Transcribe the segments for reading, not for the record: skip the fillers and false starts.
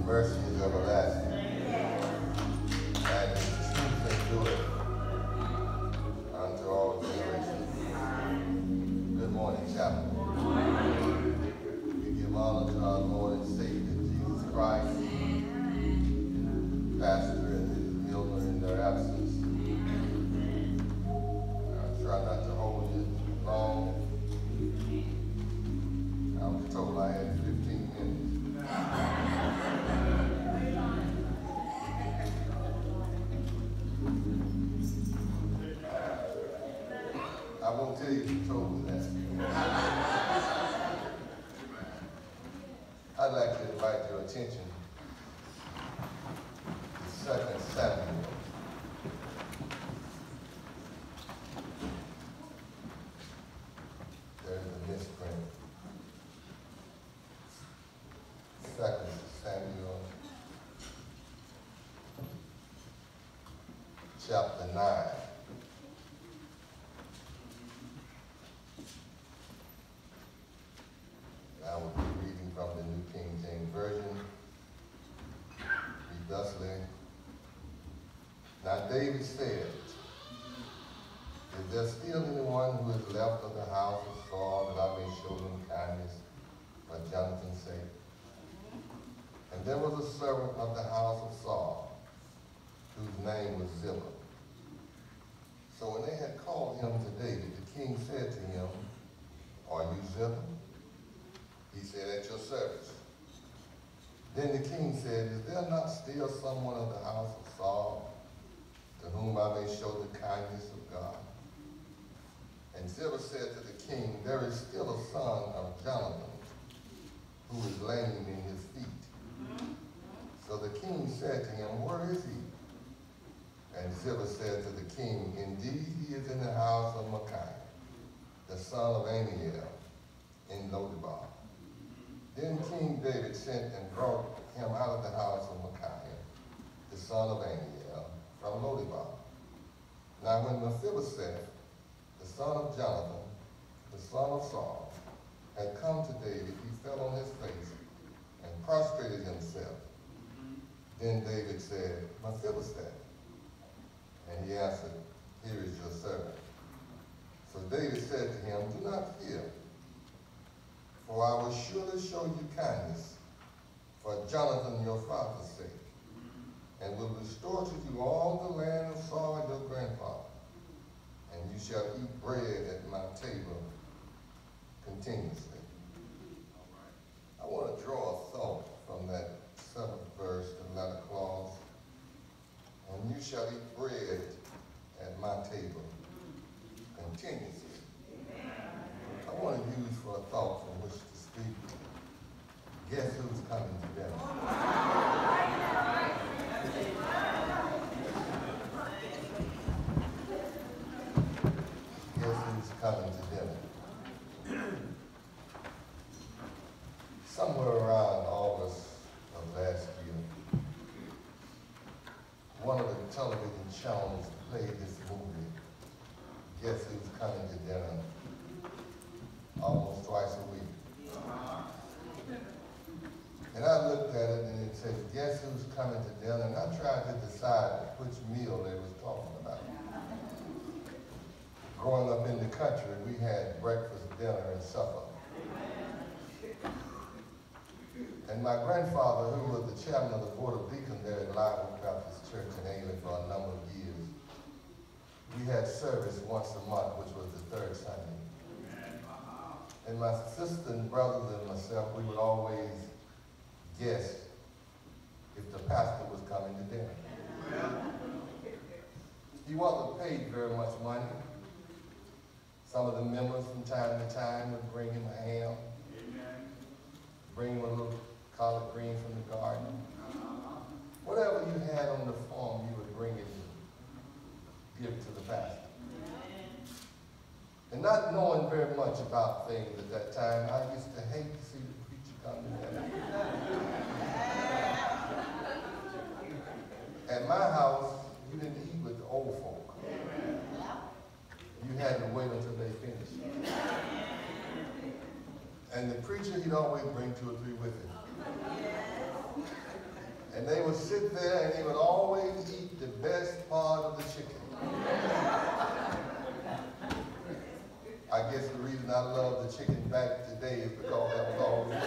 mercy is everlasting. And his truth endureth unto all generations. Good morning, chapel. We give honor to our Lord and Savior, Jesus Christ, Pastor and his Milner in their absence. I'll try not to hold you long. I was told I had 15 minutes. I won't tell you who told me that. I'd like to invite your attention to 2 Samuel. There's a misprint. 2 Samuel chapter 9. I will be reading from the New King James Version. Read thusly. Now David said, is there still anyone who is left of the house of Saul that I may show them kindness for Jonathan's sake? And there was a servant of the house of Saul, whose name was Ziba. So when they had called him to David, the king said to him, are you Ziba? He said, at your service. Then the king said, is there not still someone of the house of Saul to whom I may show the kindness of God? And Ziba said to the king, there is still a son of Jonathan who is lame in his feet. So the king said to him, where is he? And Ziba said to the king, indeed he is in the house of Machir, the son of Ammiel, in Lo Debar. Then King David sent and brought him out of the house of Machir, the son of Ammiel, from Lo Debar. Now when Mephibosheth, the son of Jonathan, the son of Saul, had come to David, he fell on his face and prostrated himself. Then David said, Mephibosheth. And he answered, here is your servant. So David said to him, do not fear, for I will surely show you kindness for Jonathan your father's sake, and will restore to you all the land of Saul your grandfather, and you shall eat bread at my table continuously. I want to draw a thought from that 7th verse, the latter clause, and you shall eat bread at my table continuously. I want to use for a thought from which to speak. Guess who's coming to dinner? Guess who's coming to dinner? Somewhere around August of last year, one of the television channels played this movie, Guess Who's Coming to Dinner, almost twice a week. And I looked at it and it said, guess who's coming to dinner? And I tried to decide which meal they was talking about. Growing up in the country, we had breakfast, dinner, and supper. And my grandfather, who was the chairman of the Board of Deacons there at Live Baptist Church in England for a number of years, we had service once a month, which was the third Sunday. And my sister and brothers and myself, we would always guess if the pastor was coming to dinner. He wasn't paid very much money. Some of the members from time to time would bring him a ham, bring him a little collard green from the garden. Whatever you had on the farm, you would bring it and give it to the pastor. And not knowing very much about things at that time, I used to hate to see the preacher come to dinner. At my house, you didn't eat with the old folk. You had to wait until they finished. And the preacher, he'd always bring 2 or 3 with him. And they would sit there and they would always eat the best part of the chicken. I guess the reason I love the chicken back today is because that was all we got.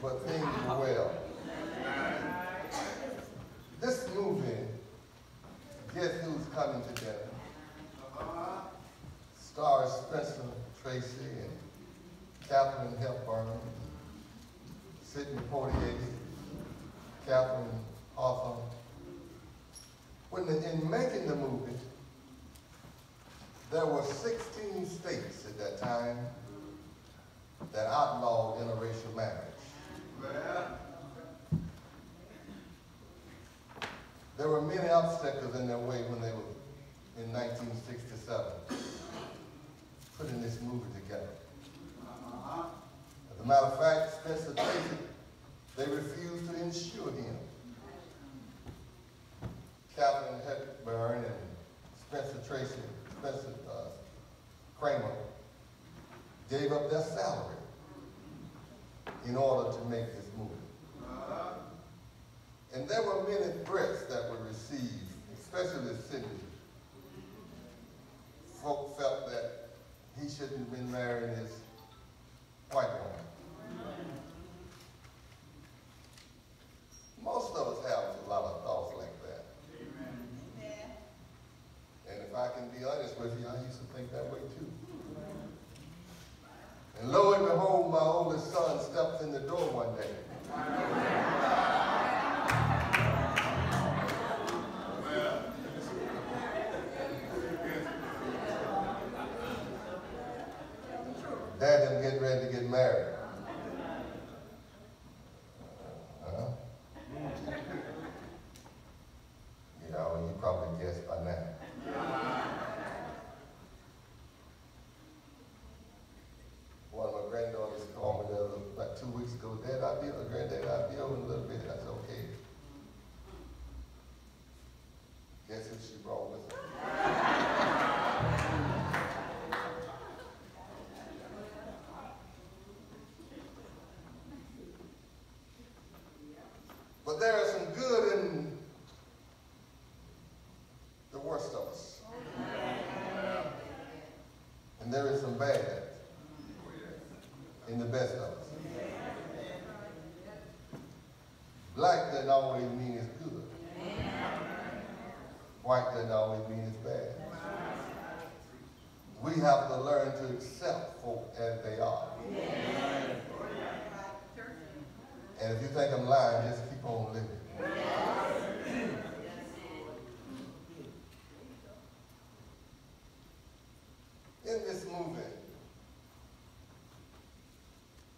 But things were well. This movie, Guess Who's Coming to Dinner, stars Spencer Tracy and Catherine Hepburn, Sidney Poitier, Catherine Hawthorne. In making the movie, there were 16 states at that time that outlawed interracial marriage. There were many obstacles in their way when they were, in 1967, putting this movie together. As a matter of fact, Spencer Tracy, they refused to insure him. Catherine Hepburn and Spencer Tracy, Spencer Kramer, gave up their salary in order to make this movie. And there were many threats that were received, especially Sidney. Folk felt that he shouldn't have been marrying his white woman. Most of us have a lot of thoughts like that. Amen. And if I can be honest with you, I used to think that way too. And lo and behold, my oldest son stepped in the door one day. Dad didn't get ready to get married. You know, you probably guessed by now. One of my granddaughters called me about 2 weeks ago, Dad, Granddad, I'll be over in a little bit. I said, okay. Guess who she brought with her? But there is some good in the worst of us. And there is some bad in the best of us. Black doesn't always mean it's good. White doesn't always mean it's bad. We have to learn to accept folk as they are. And if you think I'm lying, just keep on living. In this movie,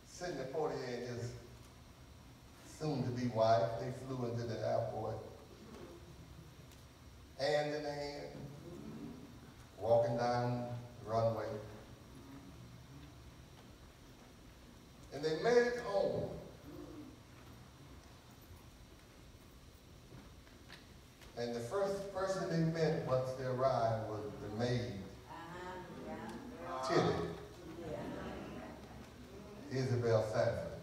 Sidney Poitier and his soon-to-be wife, they flew into the airport, hand in hand, walking down the runway. And they made it home. And the first person they met once they arrived was the maid, Tilly, Isabel Sanford.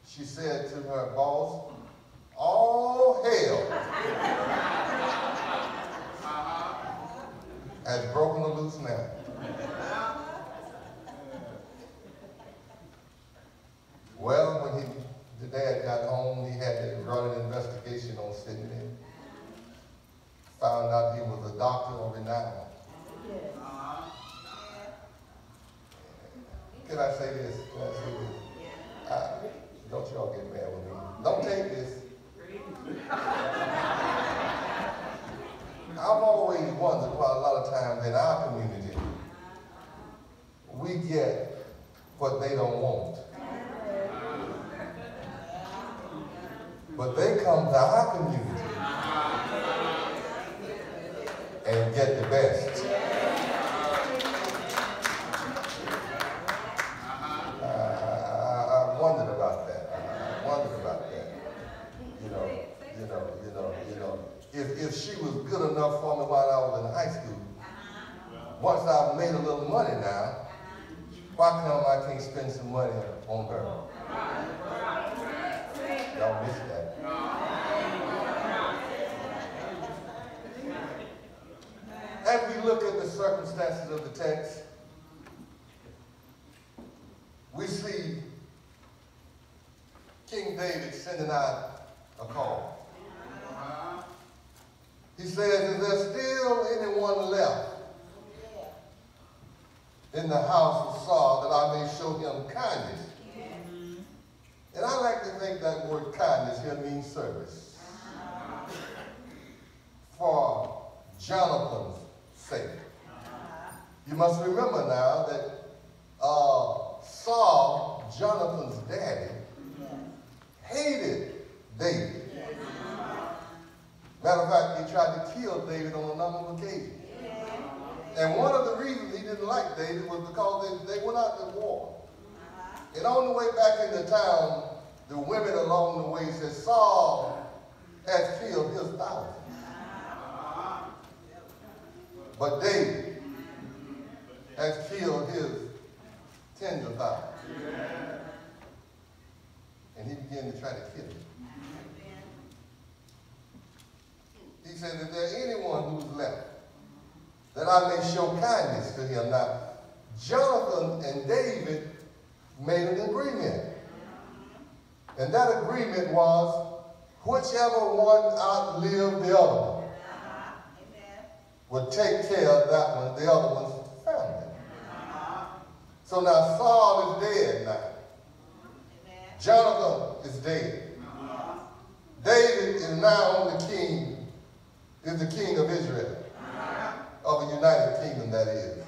She said to her boss, all hell has broken loose now. Well, when the dad got home, he had to run an investigation on Sidney. Found out he was a doctor of renown. Can I say this? Can I say this? Don't y'all get mad with me. Don't take this. I've always wondered why a lot of times in our community, we get what they don't want. But they come to our community and get the best. I wondered about that. I wondered about that. You know, if she was good enough for me while I was in high school, once I've made a little money now, why come I can't spend some money on her? Y'all missed that. As we look at the circumstances of the text, we see King David sending out a call. He says, is there still anyone left in the house of Saul that I may show him kindness? And I like to think that word kindness here means service. For Jonathan's sake. You must remember now that Saul, Jonathan's daddy, hated David. Matter of fact, he tried to kill David on a number of occasions. And one of the reasons he didn't like David was because they went out to war. And on the way back into town, the women along the way said, Saul has killed his thousands. But David has killed his tens of thousands. And he began to try to kill him. He said, is there anyone who's left that I may show kindness to him? Now, Jonathan and David made an agreement. And that agreement was, whichever one outlived the other one would take care of that one, the other one's family. So now Saul is dead now. Jonathan is dead. David is now the king of Israel, of a united kingdom, that is.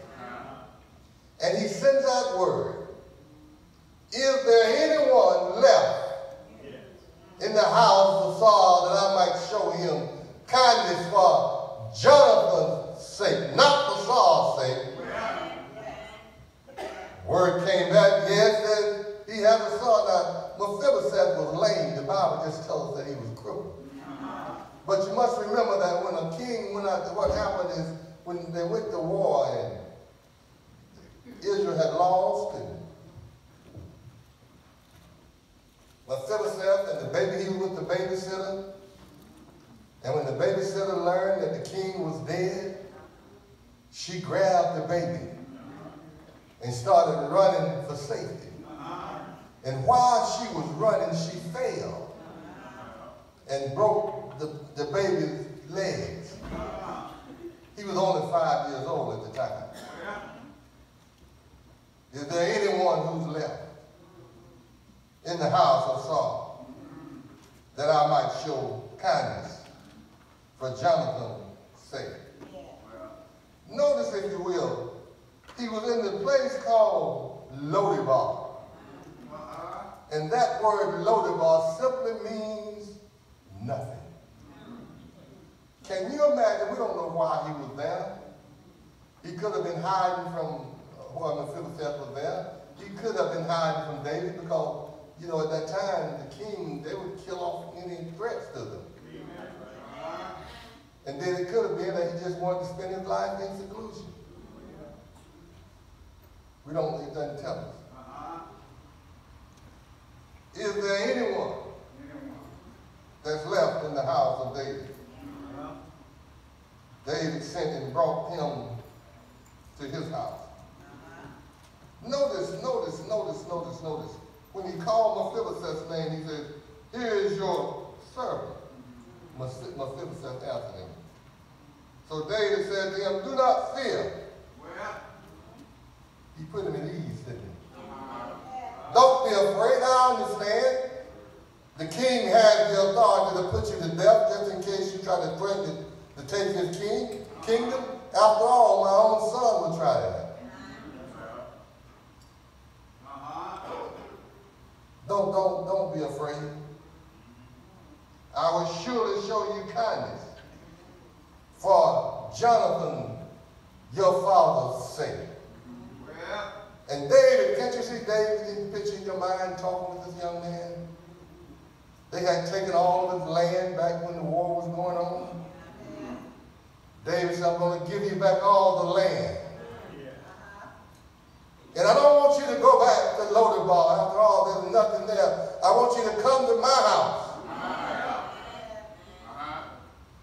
And he sends out word, is there anyone left in the house of Saul that I might show him kindness for Jonathan's sake, not for Saul's sake? Word came back, yes, that he had a son. Now, Mephibosheth was lame. The Bible just tells us that he was crippled. But you must remember that when a king went out, what happened is when they went to war and Israel had lost, and Mephibosheth and the baby, he was with the babysitter. And when the babysitter learned that the king was dead, she grabbed the baby and started running for safety. And while she was running, she fell and broke the baby's legs. He was only 5 years old at the time. Is there anyone who's left in the house of Saul that I might show kindness for Jonathan's sake? Notice, if you will, he was in the place called Lo Debar. And that word Lo Debar simply means nothing. Can you imagine? We don't know why he was there. He could have been hiding from while Mephibosheth was there. He could have been hiding from David because, you know, at that time, the king, they would kill off any threats to them. And then it could have been that he just wanted to spend his life in seclusion. We don't, it doesn't tell us. Is there anyone that's left in the house of David? David sent and brought him to his house. Notice. When he called Mephibosheth's name, he said, here is your servant. Mephibosheth answered him. So David said to him, do not fear. He put him at ease, didn't he? Don't be afraid. I understand. The king has the authority to put you to death just in case you try to threaten to take his kingdom. After all, my own son would try that. Don't be afraid. I will surely show you kindness for Jonathan, your father's sake. And David, can't you see David in the picture in your mind talking with this young man? They had taken all of his land back when the war was going on. David said, I'm going to give you back all the land. And I don't want you to go back to Lo Debar. After all, there's nothing there. I want you to come to my house.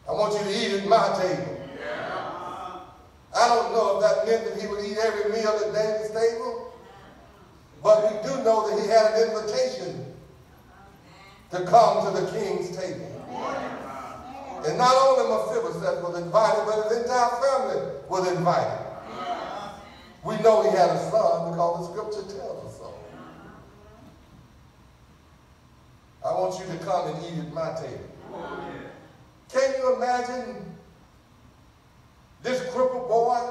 I want you to eat at my table. I don't know if that meant that he would eat every meal at David's table, but we do know that he had an invitation to come to the king's table. And not only Mephibosheth was invited, but his entire family was invited. We know he had a son because the scripture tells us so. I want you to come and eat at my table. Can you imagine this crippled boy,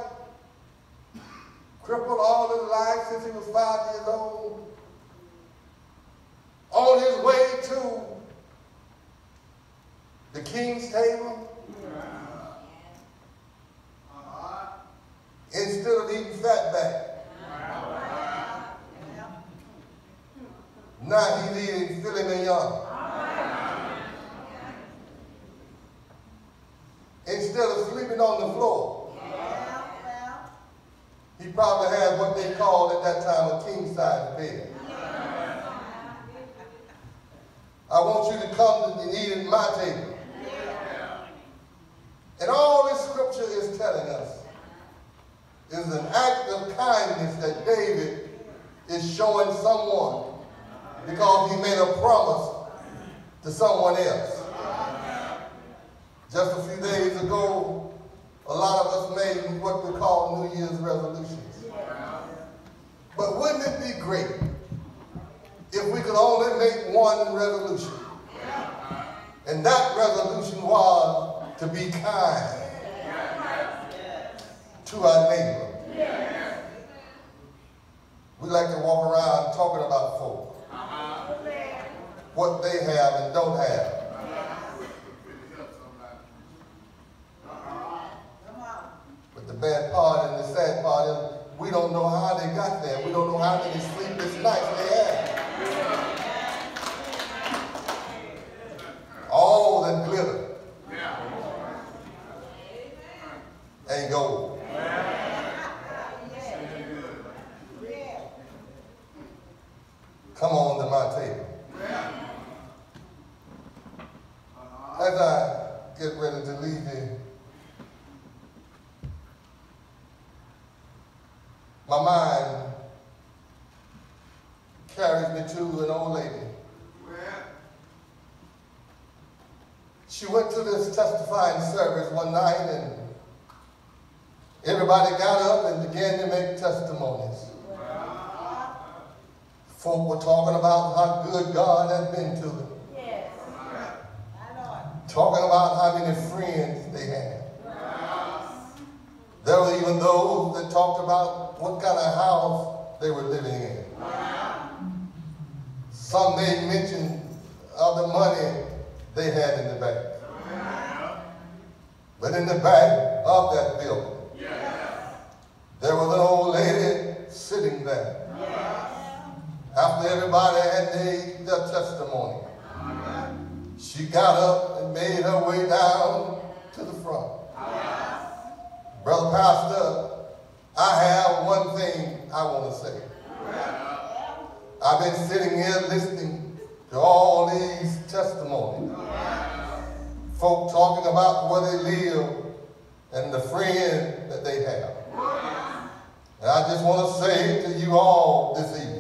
crippled all his life since he was 5 years old, on his way to the king's table? Instead of eating fatback, now he's eating filet mignon. Instead of sleeping on the floor, he probably had what they called at that time a king-size bed. I want you to come and eat at my table. And all this scripture is telling us is an act of kindness that David is showing someone because he made a promise to someone else. Just a few days ago, a lot of us made what we call New Year's resolutions. But wouldn't it be great if we could only make one resolution? And that resolution was to be kind to our neighbor. We like to walk around talking about folk, what they have and don't have. But the bad part and the sad part is we don't know how they got there. We don't know how many sleepless nights they had. All that glitter ain't gold. Come on to my table. As I get ready to leave here, my mind carries me to an old lady. She went to this testifying service one night and everybody got up and began to make testimonies. Folk were talking about how good God had been to them. Yes. Talking about how many friends they had. There were even those that talked about what kind of house they were living in. Some made mention of the money they had in the bank. But in the back of that building, there was an old lady sitting there. After everybody had made their testimony, she got up and made her way down to the front. Brother Pastor, I have one thing I want to say. I've been sitting here listening to all these testimonies. Folk talking about where they live and the friends that they have. And I just want to say to you all this evening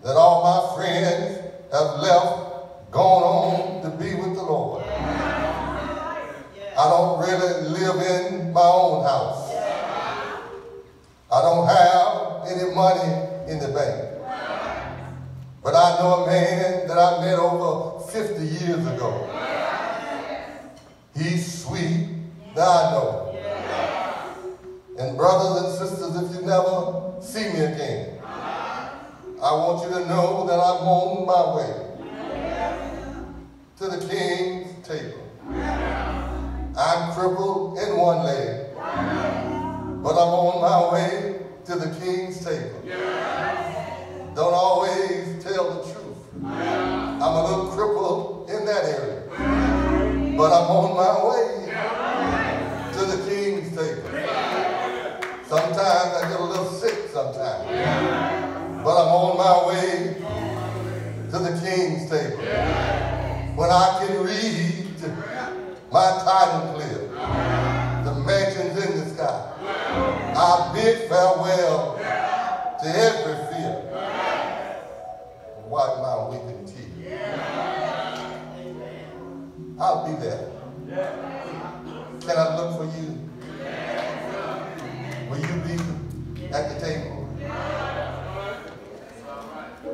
that all my friends have left, gone on to be with the Lord. I don't really live in my own house. I don't have any money in the bank. But I know a man that I met over 50 years ago. He's sweet, that I know. And brothers and sisters, if you never see me again, I want you to know that I'm on my way to the king's table. I'm crippled in one leg, but I'm on my way to the king's table. Don't always tell the truth. I'm a little crippled in that area, but I'm on my way But I'm on my way to the king's table. When I can read my title clear, the mansions in the sky, I bid farewell to every fear. Wipe my weeping tears. I'll be there. Can I look for you? Will you be at the table?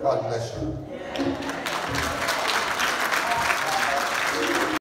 God bless you.